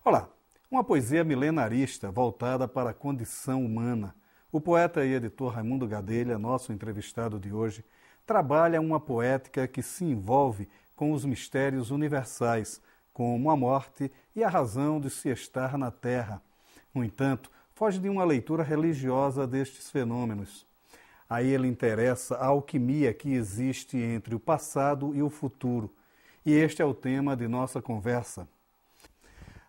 Olá, uma poesia milenarista voltada para a condição humana. O poeta e editor Raimundo Gadelha, nosso entrevistado de hoje, trabalha uma poética que se envolve com os mistérios universais, como a morte e a razão de se estar na Terra. No entanto, foge de uma leitura religiosa destes fenômenos. A ele interessa a alquimia que existe entre o passado e o futuro. E este é o tema de nossa conversa.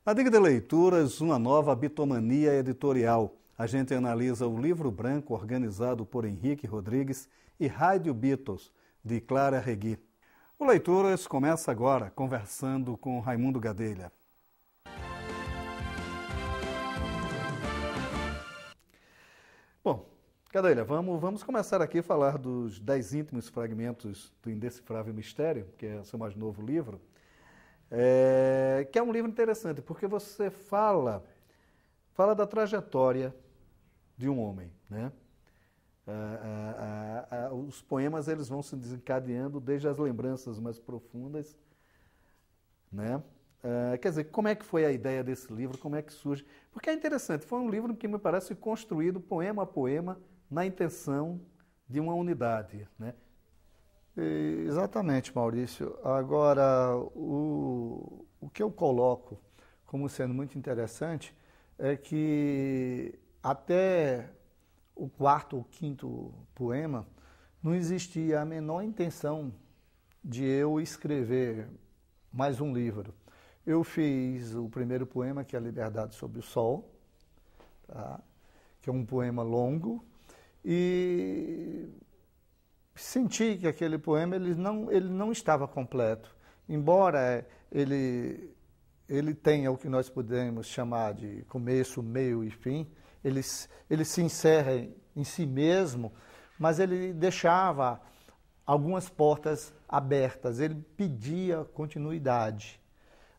Na Dica de Leituras, uma nova bitomania editorial. A gente analisa o livro branco organizado por Henrique Rodrigues e Rádio Beatles, de Clara Regui. O Leituras começa agora, conversando com Raimundo Gadelha. Bom, Gadelha, vamos começar aqui a falar dos 10 íntimos fragmentos do Indecifrável Mistério, que é o seu mais novo livro. Que é um livro interessante, porque você fala da trajetória de um homem, né? Os poemas eles vão se desencadeando desde as lembranças mais profundas, né? Quer dizer, como é que foi a ideia desse livro, como é que surge? Porque é interessante, foi um livro que me parece construído poema a poema na intenção de uma unidade, né? Exatamente, Maurício. Agora, o que eu coloco como sendo muito interessante é que até o quarto ou quinto poema não existia a menor intenção de eu escrever mais um livro. Eu fiz o primeiro poema, que é A Liberdade Sob o Sol, tá? Que é um poema longo, e senti que aquele poema ele não estava completo. Embora ele tenha o que nós podemos chamar de começo, meio e fim, ele se encerra em si mesmo, mas ele deixava algumas portas abertas, ele pedia continuidade.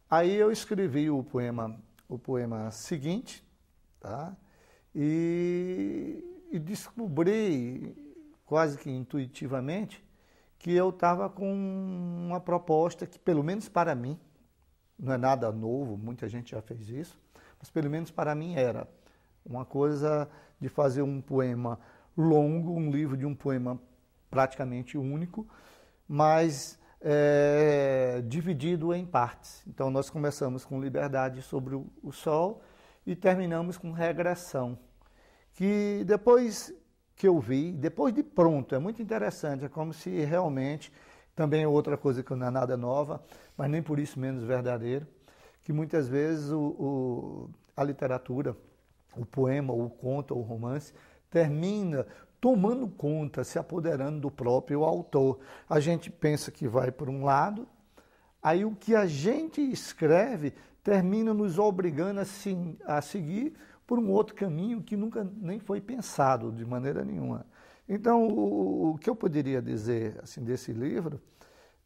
Aí eu escrevi o poema seguinte, tá? E descobri quase que intuitivamente, que eu estava com uma proposta que, pelo menos para mim, não é nada novo, muita gente já fez isso, mas pelo menos para mim era uma coisa de fazer um poema longo, um livro de um poema praticamente único, mas dividido em partes. Então nós começamos com Liberdade sobre o Sol e terminamos com Regressão, que depois que eu vi, depois de pronto, é muito interessante, é como se realmente, também é outra coisa que não é nada nova, mas nem por isso menos verdadeiro, que muitas vezes a literatura, o poema, o conto, o romance, termina tomando conta, se apoderando do próprio autor. A gente pensa que vai por um lado, aí o que a gente escreve termina nos obrigando a seguir por um outro caminho que nunca nem foi pensado de maneira nenhuma. Então, o que eu poderia dizer assim, desse livro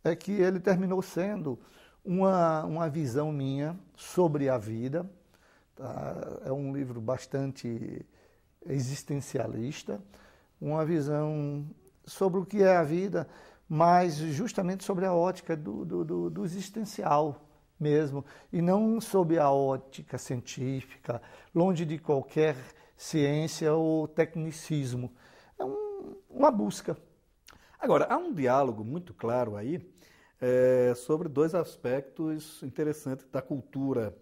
é que ele terminou sendo uma visão minha sobre a vida. Tá? É um livro bastante existencialista, uma visão sobre o que é a vida, mas justamente sobre a ótica do existencial mesmo, e não sob a ótica científica, longe de qualquer ciência ou tecnicismo. É uma busca. Agora, há um diálogo muito claro aí sobre dois aspectos interessantes da cultura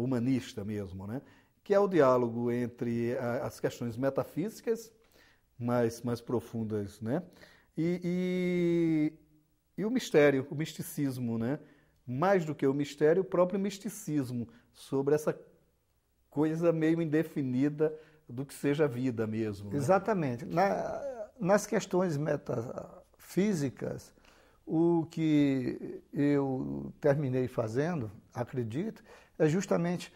humanista mesmo, né? Que é o diálogo entre as questões metafísicas mais profundas, né? E o mistério, o misticismo, né? Mais do que o mistério, o próprio misticismo, sobre essa coisa meio indefinida do que seja a vida mesmo. Né? Exatamente. Nas questões metafísicas, o que eu terminei fazendo, acredito, é justamente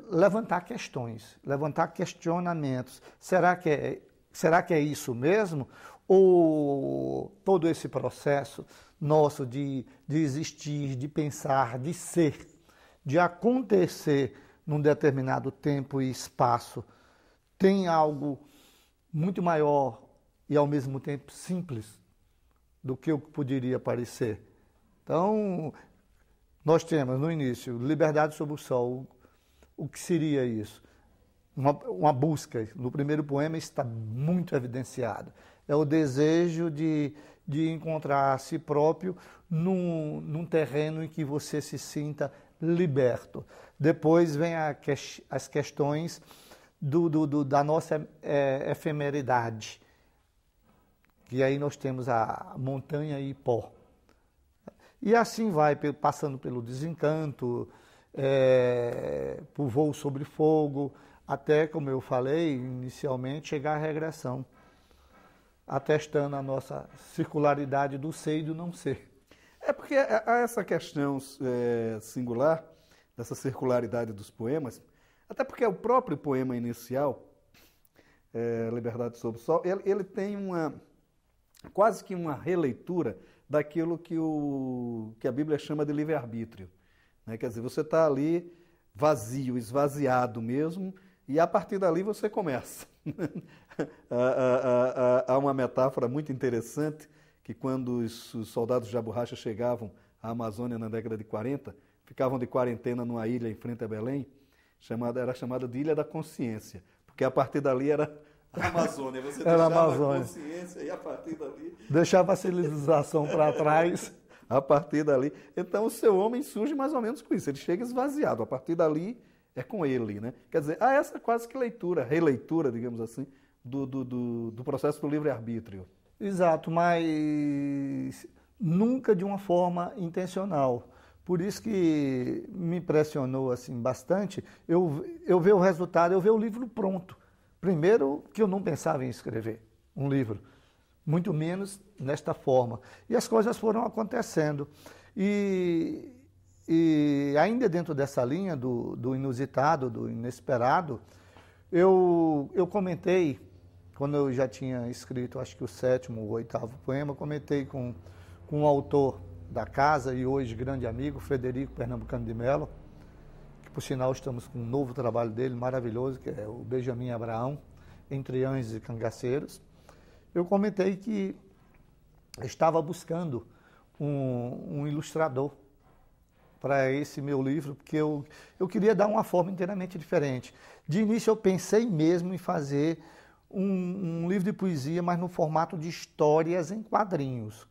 levantar questões, levantar questionamentos. Será que é isso mesmo? Ou todo esse processo nosso de existir, de pensar, de ser, de acontecer num determinado tempo e espaço, tem algo muito maior e ao mesmo tempo simples do que o que poderia parecer? Então, nós temos no início Liberdade sob o Sol. O que seria isso? Uma busca. No primeiro poema está muito evidenciado. É o desejo de encontrar a si próprio num terreno em que você se sinta liberto. Depois vem as questões da nossa efemeridade, que aí nós temos a montanha e pó. E assim vai, passando pelo desencanto, por voo sobre fogo, até, como eu falei inicialmente, chegar à regressão, atestando a nossa circularidade do ser e do não ser. É porque há essa questão singular, dessa circularidade dos poemas, até porque o próprio poema inicial, Liberdade sob o Sol, ele tem quase que uma releitura daquilo que a Bíblia chama de livre-arbítrio. Né? Quer dizer, você está ali vazio, esvaziado mesmo, e a partir dali você começa. Há uma metáfora muito interessante, que quando os soldados de borracha chegavam à Amazônia na década de 40, ficavam de quarentena numa ilha em frente a Belém, era chamada de Ilha da Consciência, porque a partir dali era a Amazônia. Você deixava a consciência e a partir dali... Deixava a civilização para trás. A partir dali... Então o seu homem surge mais ou menos com isso, ele chega esvaziado, a partir dali é com ele, né? Quer dizer, há essa quase que releitura, digamos assim, do processo do livre-arbítrio. Exato, mas nunca de uma forma intencional. Por isso que me impressionou assim, bastante eu ver o resultado, eu ver o livro pronto. Primeiro, que eu não pensava em escrever um livro, muito menos nesta forma. E as coisas foram acontecendo. E ainda dentro dessa linha do inusitado, do inesperado, eu comentei, quando eu já tinha escrito, acho que o 7º ou 8º poema, comentei com o autor da casa e hoje grande amigo, Frederico Pernambucano de Mello, que por sinal estamos com um novo trabalho dele, maravilhoso, que é o Benjamin Abraão, Entre Anjos e Cangaceiros. Eu comentei que estava buscando um ilustrador para esse meu livro, porque eu queria dar uma forma inteiramente diferente. De início eu pensei mesmo em fazer um livro de poesia, mas no formato de histórias em quadrinhos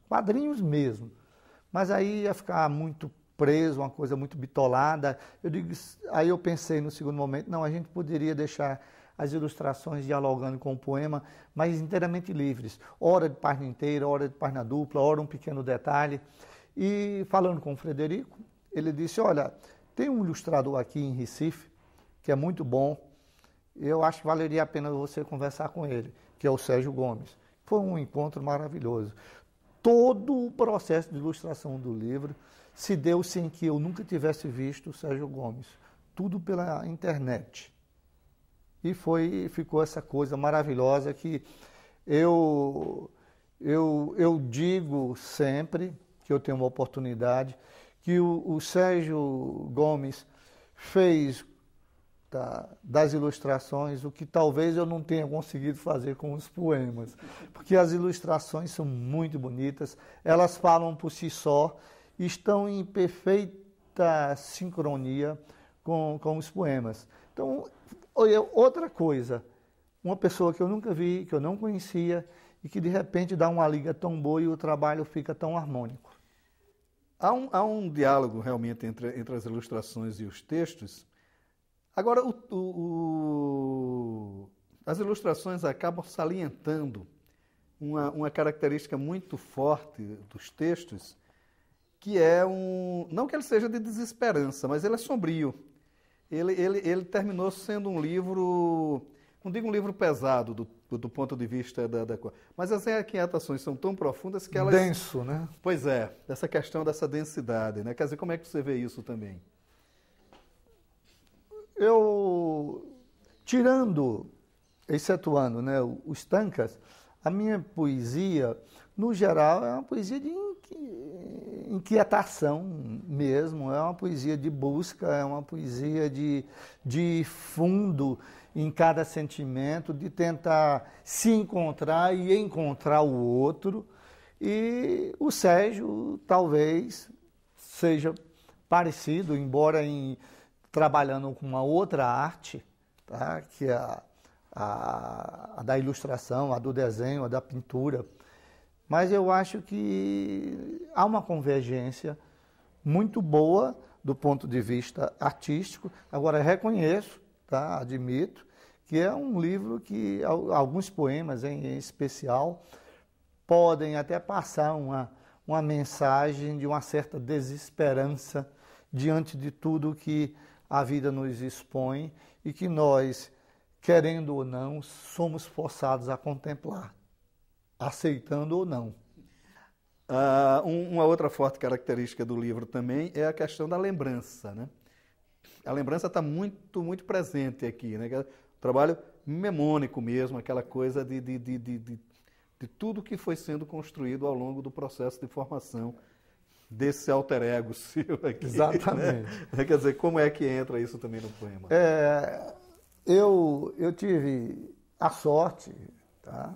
mesmo. Mas aí ia ficar muito preso, uma coisa muito bitolada. Aí eu pensei no segundo momento, não, a gente poderia deixar as ilustrações dialogando com o poema, mas inteiramente livres. Hora de página inteira, hora de página dupla, hora um pequeno detalhe. E falando com o Frederico, ele disse, olha, tem um ilustrador aqui em Recife, que é muito bom, eu acho que valeria a pena você conversar com ele, que é o Sérgio Gomes. Foi um encontro maravilhoso. Todo o processo de ilustração do livro se deu sem que eu nunca tivesse visto o Sérgio Gomes. Tudo pela internet. E ficou essa coisa maravilhosa que eu digo sempre que eu tenho uma oportunidade, que o Sérgio Gomes fez das ilustrações o que talvez eu não tenha conseguido fazer com os poemas, porque as ilustrações são muito bonitas, elas falam por si só e estão em perfeita sincronia com os poemas. Então, outra coisa, uma pessoa que eu nunca vi, que eu não conhecia e que de repente dá uma liga tão boa e o trabalho fica tão harmônico. Há um diálogo realmente entre as ilustrações e os textos. Agora, as ilustrações acabam salientando uma característica muito forte dos textos, que é não que ele seja de desesperança, mas ele é sombrio. Ele terminou sendo um livro, não digo um livro pesado do ponto de vista da coisa, mas as inquietações são tão profundas que elas... Denso, né? Pois é, essa questão dessa densidade, né? Quer dizer, como é que você vê isso também? Excetuando, né, os Tancas, a minha poesia, no geral, é uma poesia de inquietação mesmo, é uma poesia de busca, é uma poesia de fundo em cada sentimento, de tentar se encontrar e encontrar o outro. E o Sérgio talvez seja parecido, embora trabalhando com uma outra arte, tá? Que é a da ilustração, a do desenho, a da pintura. Mas eu acho que há uma convergência muito boa do ponto de vista artístico. Agora, reconheço, tá? Admito, que é um livro que alguns poemas em especial podem até passar uma mensagem de uma certa desesperança diante de tudo que a vida nos expõe e que nós, querendo ou não, somos forçados a contemplar, aceitando ou não. Uma outra forte característica do livro também é a questão da lembrança, né? A lembrança está muito, muito presente aqui, né? Trabalho mnemônico mesmo, aquela coisa de tudo que foi sendo construído ao longo do processo de formação desse alter ego seu aqui. Exatamente. Né? Quer dizer, como é que entra isso também no poema? Eu tive a sorte, tá?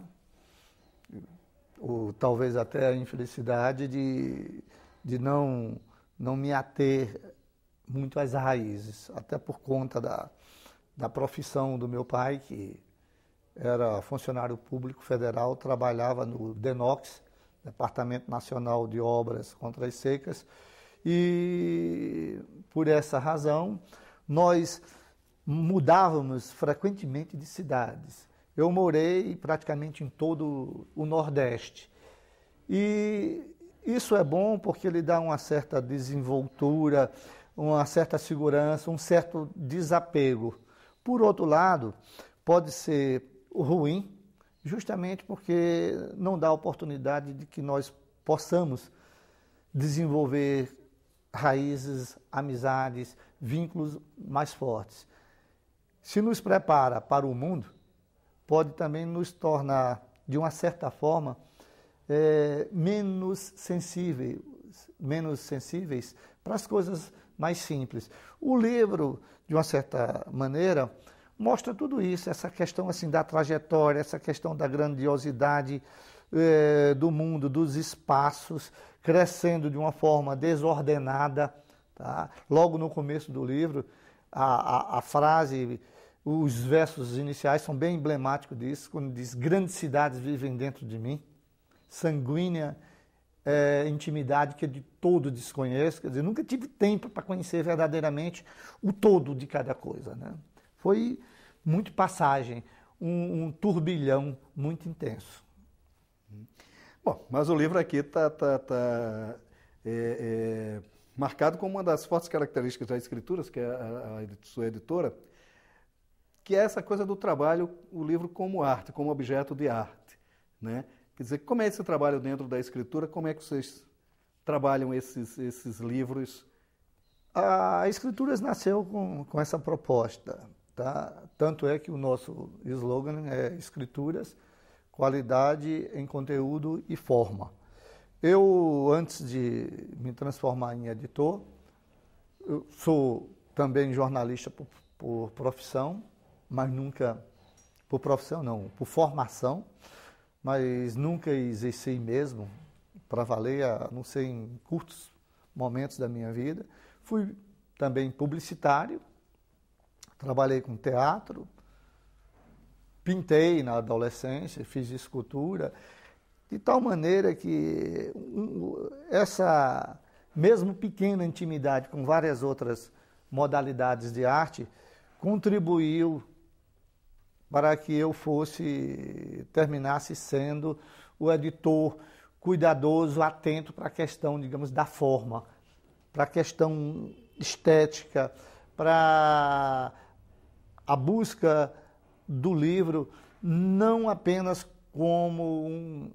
Ou talvez até a infelicidade de não me ater muito às raízes, até por conta da profissão do meu pai, que era funcionário público federal, trabalhava no DENOX, Departamento Nacional de Obras contra as Secas, e por essa razão nós mudávamos frequentemente de cidades. Eu morei praticamente em todo o Nordeste. E isso é bom porque ele dá uma certa desenvoltura, uma certa segurança, um certo desapego. Por outro lado, pode ser ruim, justamente porque não dá oportunidade de que nós possamos desenvolver raízes, amizades, vínculos mais fortes. Se nos prepara para o mundo, pode também nos tornar, de uma certa forma, menos sensíveis para as coisas mais simples. O livro, de uma certa maneira, mostra tudo isso, essa questão assim da trajetória, essa questão da grandiosidade do mundo, dos espaços, crescendo de uma forma desordenada. Tá? Logo no começo do livro, a frase, os versos iniciais são bem emblemáticos disso, quando diz: grandes cidades vivem dentro de mim, sanguínea intimidade que de todo desconheço, quer dizer, nunca tive tempo para conhecer verdadeiramente o todo de cada coisa, né? Foi muito passagem, um turbilhão muito intenso. Bom, mas o livro aqui está marcado como uma das fortes características das escrituras, que é a sua editora, que é essa coisa do trabalho, o livro como arte, como objeto de arte, né? Quer dizer, como é esse trabalho dentro da escritura? Como é que vocês trabalham esses livros? A Escrituras nasceu com essa proposta, tá? Tanto é que o nosso slogan é Escrituras, qualidade em conteúdo e forma. Eu, antes de me transformar em editor, eu sou também jornalista por profissão, mas nunca, por profissão não, por formação, mas nunca exerci mesmo para valer, a não ser em curtos momentos da minha vida. Fui também publicitário, trabalhei com teatro, pintei na adolescência, fiz escultura, de tal maneira que essa mesmo pequena intimidade com várias outras modalidades de arte contribuiu para que eu terminasse sendo o editor cuidadoso, atento para a questão, digamos, da forma, para a questão estética, para a busca do livro, não apenas como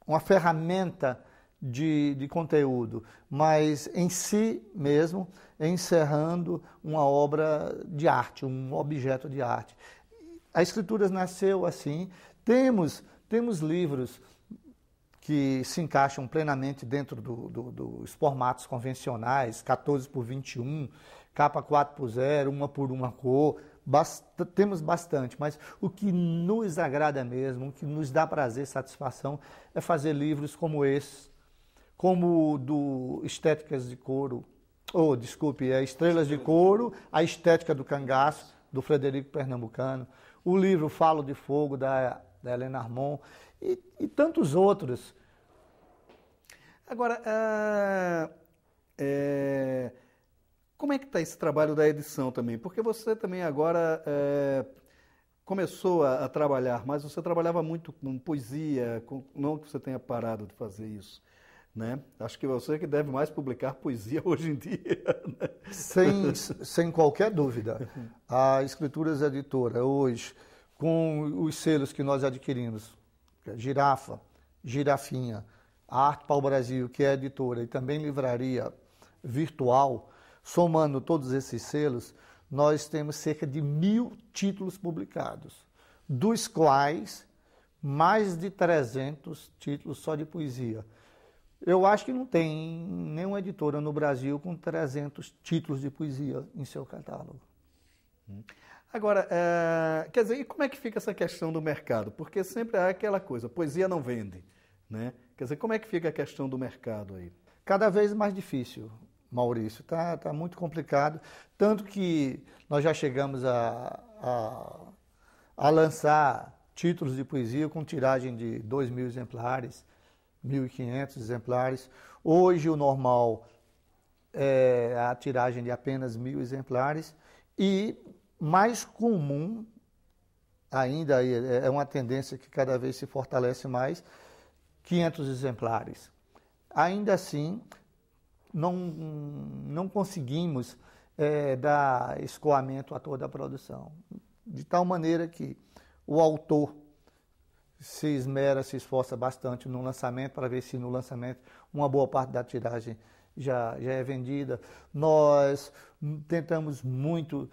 uma ferramenta de conteúdo, mas em si mesmo encerrando uma obra de arte, um objeto de arte. A Escrituras nasceu assim. Temos livros que se encaixam plenamente dentro dos formatos convencionais, 14 por 21, capa 4 por 0, uma por uma cor. Temos bastante, mas o que nos agrada mesmo, o que nos dá prazer, satisfação, é fazer livros como esse, como o do Estéticas de Couro, Estrelas de Couro, A Estética do Cangaço, do Frederico Pernambucano, o livro Falo de Fogo, da Helena Armon, e tantos outros. Agora, como é que está esse trabalho da edição também? Porque você também agora começou a trabalhar, mas você trabalhava muito com poesia, não que você tenha parado de fazer isso, né? Acho que você que deve mais publicar poesia hoje em dia. Né? Sem qualquer dúvida. A Escrituras Editora, hoje, com os selos que nós adquirimos, Girafa, Girafinha, a Arte Pau Brasil, que é editora, e também livraria virtual, somando todos esses selos, nós temos cerca de 1.000 títulos publicados, dos quais mais de 300 títulos só de poesia. Eu acho que não tem nenhuma editora no Brasil com 300 títulos de poesia em seu catálogo. Agora, quer dizer, e como é que fica essa questão do mercado? Porque sempre há aquela coisa, poesia não vende, né? Quer dizer, como é que fica a questão do mercado aí? Cada vez mais difícil, Maurício, tá muito complicado, tanto que nós já chegamos a lançar títulos de poesia com tiragem de 2.000 exemplares, 1.500 exemplares. Hoje o normal é a tiragem de apenas 1.000 exemplares e mais comum, ainda é uma tendência que cada vez se fortalece mais, 500 exemplares. Ainda assim, não conseguimos dar escoamento a toda a produção, de tal maneira que o autor se esmera, se esforça bastante no lançamento, para ver se no lançamento uma boa parte da tiragem já é vendida. Nós tentamos muito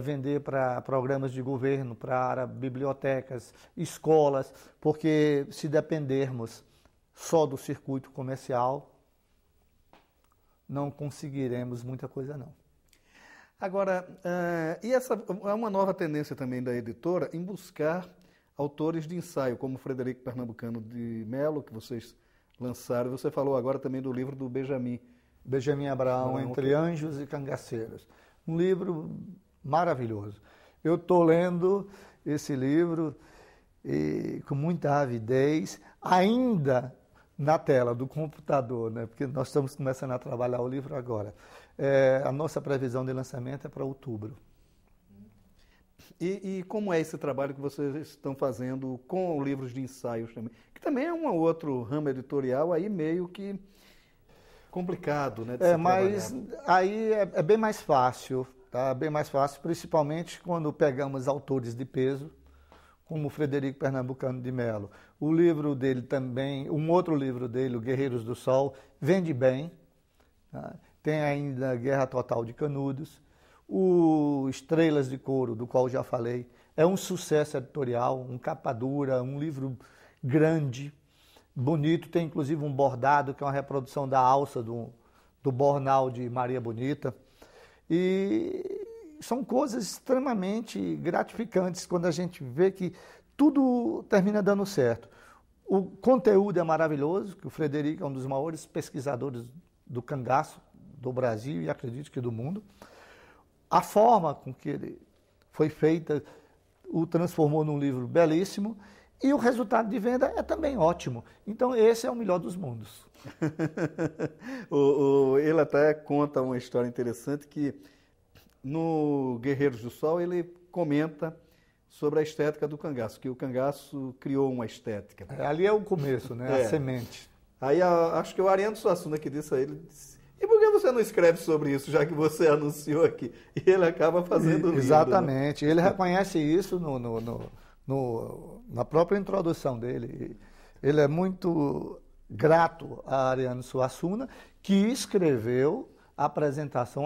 vender para programas de governo, para bibliotecas, escolas, porque se dependermos só do circuito comercial, não conseguiremos muita coisa não. Agora, e essa é uma nova tendência também da editora em buscar autores de ensaio, como Frederico Pernambucano de Melo, que vocês lançaram. Você falou agora também do livro do Benjamin Abraão, Entre Anjos e Cangaceiros. Um livro maravilhoso. Eu estou lendo esse livro com muita avidez, ainda na tela do computador, né? Porque nós estamos começando a trabalhar o livro agora. A nossa previsão de lançamento é para outubro. E como é esse trabalho que vocês estão fazendo com livros de ensaios também? Que também é um outro ramo editorial aí meio que complicado, né? Mas aí é bem mais fácil, tá? Bem mais fácil, principalmente quando pegamos autores de peso, como o Frederico Pernambucano de Melo. O livro dele também, um outro livro dele, o Guerreiros do Sol, vende bem. Tá? Tem ainda Guerra Total de Canudos. O Estrelas de Couro, do qual já falei, é um sucesso editorial, um capa dura, um livro grande, bonito. Tem inclusive um bordado, que é uma reprodução da alça do Bornal de Maria Bonita. E são coisas extremamente gratificantes quando a gente vê que tudo termina dando certo. O conteúdo é maravilhoso, que o Frederico é um dos maiores pesquisadores do cangaço do Brasil e acredito que do mundo. A forma com que ele foi feita o transformou num livro belíssimo e o resultado de venda é também ótimo. Então esse é o melhor dos mundos. Ele até conta uma história interessante que no Guerreiros do Sol ele comenta sobre a estética do cangaço, que o cangaço criou uma estética. Ali é o começo, né? A semente. Aí acho que o Ariano Suassuna que disse a ele, e por que você não escreve sobre isso, já que você anunciou aqui? E ele acaba fazendo o livro. Exatamente. Né? Ele reconhece isso na própria introdução dele. Ele é muito grato a Ariano Suassuna, que escreveu a apresentação,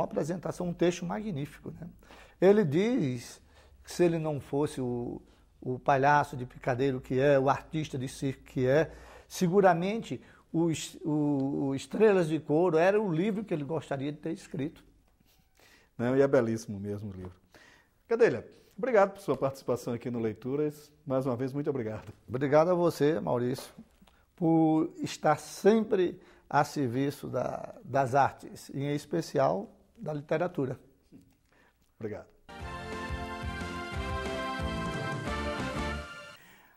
um texto magnífico. Né? Ele diz que se ele não fosse o palhaço de picadeiro que é, o artista de circo que é, seguramente o Estrelas de Couro era o livro que ele gostaria de ter escrito. Não, e é belíssimo mesmo o livro. Cadelha, obrigado por sua participação aqui no Leituras. Mais uma vez, muito obrigado. Obrigado a você, Maurício, por estar sempre a serviço das artes, e em especial da literatura. Obrigado.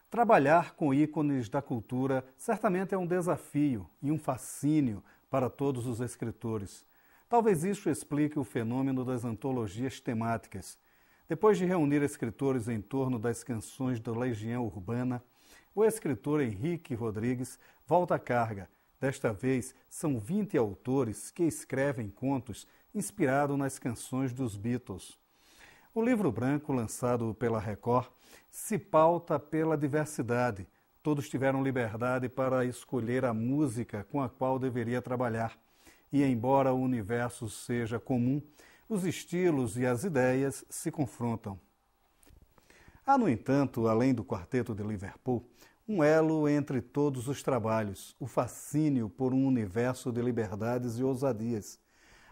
Trabalhar com ícones da cultura certamente é um desafio e um fascínio para todos os escritores. Talvez isso explique o fenômeno das antologias temáticas. Depois de reunir escritores em torno das canções da Legião Urbana, o escritor Henrique Rodrigues volta à carga. Desta vez, são 20 autores que escrevem contos inspirados nas canções dos Beatles. O livro branco, lançado pela Record, se pauta pela diversidade. Todos tiveram liberdade para escolher a música com a qual deveria trabalhar. E, embora o universo seja comum, os estilos e as ideias se confrontam. Há, no entanto, além do Quarteto de Liverpool, um elo entre todos os trabalhos, o fascínio por um universo de liberdades e ousadias.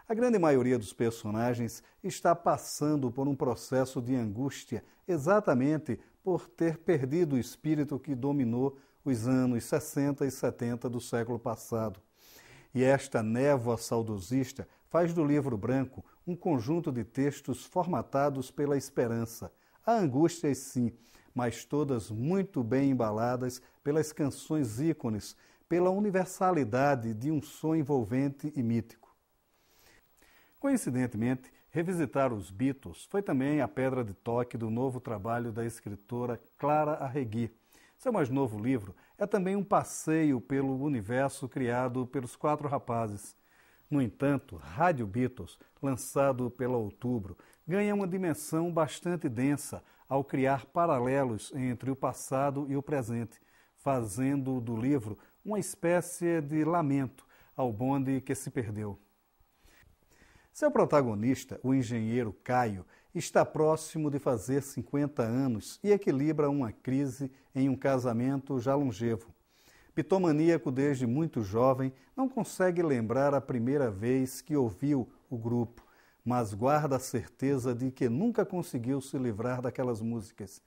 A grande maioria dos personagens está passando por um processo de angústia exatamente por ter perdido o espírito que dominou os anos 60 e 70 do século passado. E esta névoa saudosista faz do livro branco um conjunto de textos formatados pela esperança. Há angústias, sim, mas todas muito bem embaladas pelas canções ícones, pela universalidade de um som envolvente e mítico. Coincidentemente, revisitar os Beatles foi também a pedra de toque do novo trabalho da escritora Clara Arregui. Seu mais novo livro é também um passeio pelo universo criado pelos quatro rapazes. No entanto, Rádio Beatles, lançado pela Outubro, ganha uma dimensão bastante densa ao criar paralelos entre o passado e o presente, fazendo do livro uma espécie de lamento ao bonde que se perdeu. Seu protagonista, o engenheiro Caio, está próximo de fazer 50 anos e equilibra uma crise em um casamento já longevo. Bitomaníaco desde muito jovem, não consegue lembrar a primeira vez que ouviu o grupo, mas guarda a certeza de que nunca conseguiu se livrar daquelas músicas.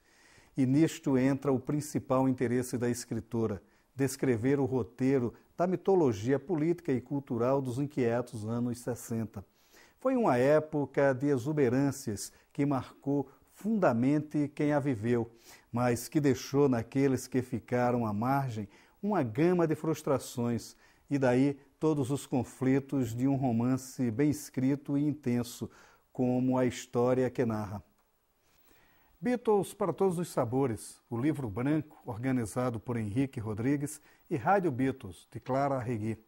E nisto entra o principal interesse da escritora, descrever o roteiro da mitologia política e cultural dos inquietos anos 60. Foi uma época de exuberâncias que marcou fundamente quem a viveu, mas que deixou naqueles que ficaram à margem uma gama de frustrações, e daí todos os conflitos de um romance bem escrito e intenso, como a história que narra. Beatles para todos os sabores, o livro branco, organizado por Henrique Rodrigues, e Rádio Beatles, de Clara Arregui.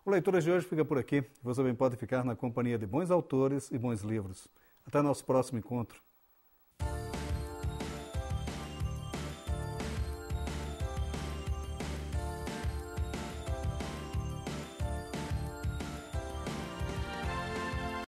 O Leituras de hoje fica por aqui. Você também pode ficar na companhia de bons autores e bons livros. Até nosso próximo encontro.